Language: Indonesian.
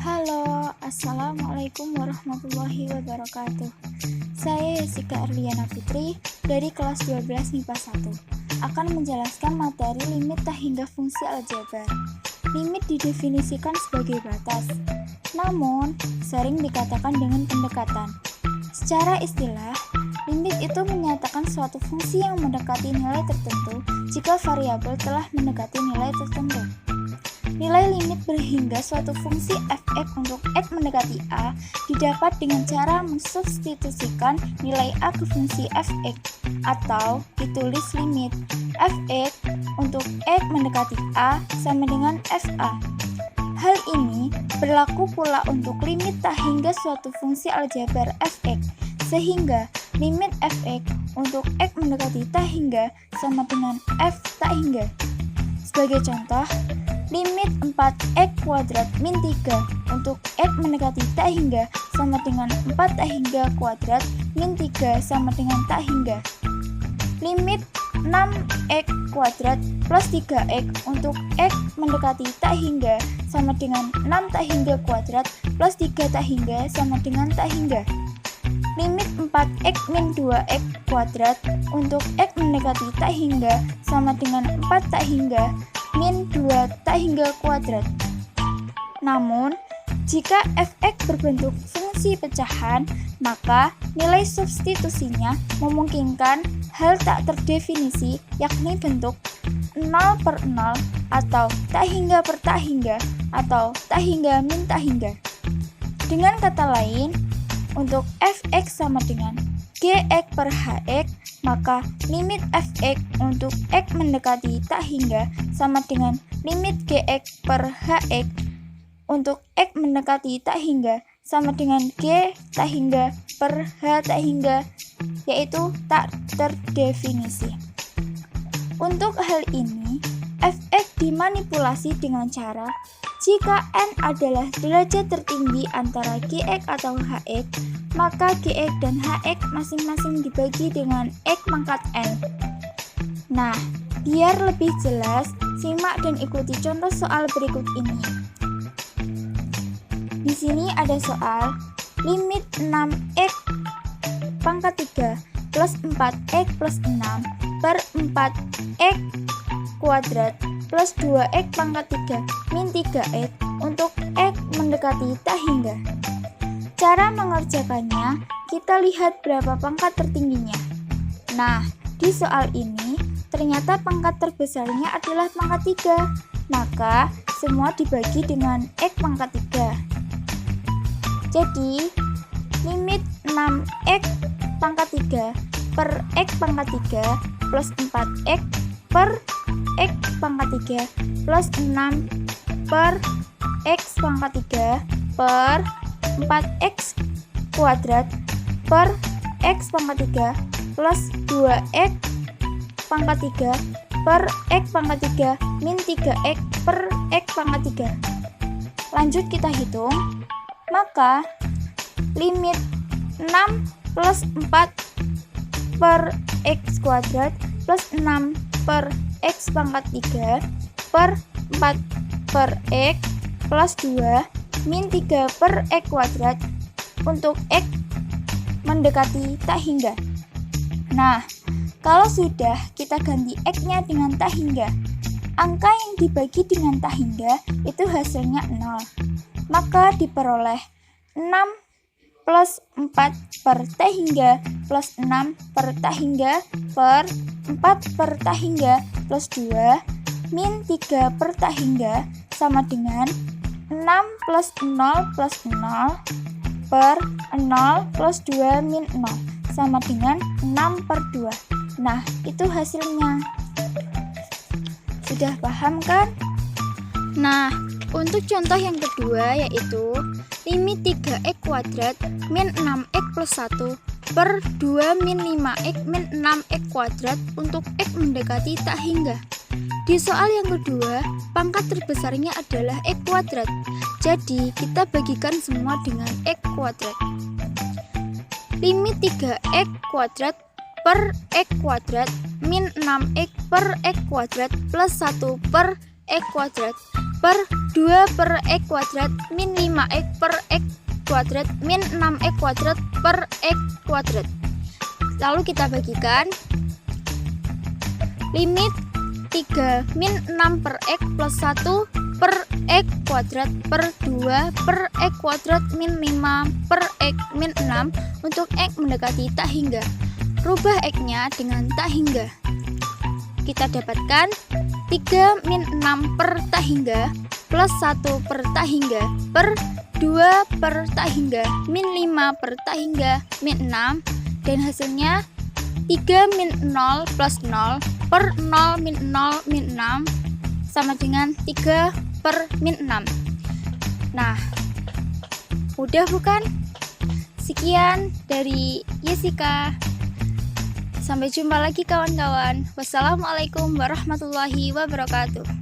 Halo, Assalamualaikum warahmatullahi wabarakatuh. Saya Yesika Erliana Putri dari kelas 12 MIPA 1 akan menjelaskan materi limit tak hingga fungsi aljabar. Limit didefinisikan sebagai batas, namun sering dikatakan dengan pendekatan. Secara istilah, limit itu menyatakan suatu fungsi yang mendekati nilai tertentu jika variabel telah mendekati nilai tertentu. Nilai limit berhingga suatu fungsi f(x) untuk x mendekati a didapat dengan cara mensubstitusikan nilai a ke fungsi f(x) atau ditulis limit f(x) untuk x mendekati a sama dengan fa. Hal ini berlaku pula untuk limit tak hingga suatu fungsi aljabar f(x), sehingga limit f(x) untuk x mendekati tak hingga sama dengan f tak hingga. Sebagai contoh, limit 4x² min 3 untuk x mendekati tak hingga sama dengan 4 tak hingga kuadrat min 3 sama dengan tak hingga. Limit 6x² plus 3x untuk x mendekati tak hingga sama dengan 6 tak hingga kuadrat plus 3 tak hingga sama dengan tak hingga. Limit 4x min 2x² untuk x mendekati tak hingga sama dengan 4 tak hingga min 2 tak hingga kuadrat. Namun, jika f(x) berbentuk fungsi pecahan, maka nilai substitusinya memungkinkan hal tak terdefinisi, yakni bentuk 0/0 atau tak hingga per tak hingga atau tak hingga min tak hingga. Dengan kata lain, untuk f(x) sama dengan gx per hx, maka limit f(x) untuk x mendekati tak hingga sama dengan limit gx per hx untuk x mendekati tak hingga sama dengan g tak hingga per h tak hingga, yaitu tak terdefinisi. Untuk hal ini, f(x) dimanipulasi dengan cara jika n adalah derajat tertinggi antara gx atau hx, maka gx dan hx masing-masing dibagi dengan x pangkat n. Nah, biar lebih jelas, simak dan ikuti contoh soal berikut ini. Di sini ada soal limit 6x pangkat 3 plus 4x plus 6 per 4x kuadrat plus 2x pangkat 3 min 3x untuk x mendekati tak hingga. Cara mengerjakannya, kita lihat berapa pangkat tertingginya. Nah, di soal ini, ternyata pangkat terbesarnya adalah pangkat 3, maka semua dibagi dengan x pangkat 3. Jadi, limit 6x pangkat 3 per x pangkat 3 plus 4x per x pangkat 3 plus 6 per x pangkat 3 per 4x kuadrat per x pangkat 3 plus 2x pangkat 3 per x pangkat 3 min 3x per x pangkat 3. Lanjut kita hitung, maka limit 6 plus 4 per x kuadrat plus 6 per x pangkat 3 per 4 per x plus 2 min 3 per x kuadrat untuk x mendekati tak hingga. Nah, kalau sudah kita ganti x-nya dengan tak hingga, angka yang dibagi dengan tak hingga itu hasilnya 0. Maka diperoleh 6 plus 4 per tak hingga plus 6 per tak hingga per 4 per tak hingga plus 2 min 3 per tak hingga sama dengan 6 plus 0 plus 0 per 0 plus 2 min 0 sama dengan 6 per 2. Nah, itu hasilnya. Sudah paham kan? Nah, untuk contoh yang kedua yaitu limit 3x kuadrat min 6x plus 1 per 2 min 5x min 6x kuadrat untuk x mendekati tak hingga. Di soal yang kedua, pangkat terbesarnya adalah x kuadrat. Jadi, kita bagikan semua dengan x kuadrat. Limit 3x kuadrat per x kuadrat min 6x per x kuadrat plus 1 per x kuadrat per 2 per X kuadrat min 5X per X kuadrat min 6X kuadrat per X kuadrat. Lalu kita bagikan limit 3 min 6 per X plus 1 per X kuadrat per 2 per X kuadrat min 5 per X min 6 untuk X mendekati tak hingga. Rubah X-nya dengan tak hingga. Kita dapatkan 3 min 6 per tak hingga plus 1 per tak hingga per 2 per tak hingga min 5 per tak hingga min 6, dan hasilnya 3 min 0 plus 0 per 0 min 0 min 6 sama dengan 3 per min 6. Nah, mudah bukan? Sekian dari Yesika. Sampai jumpa lagi kawan-kawan. Wassalamualaikum warahmatullahi wabarakatuh.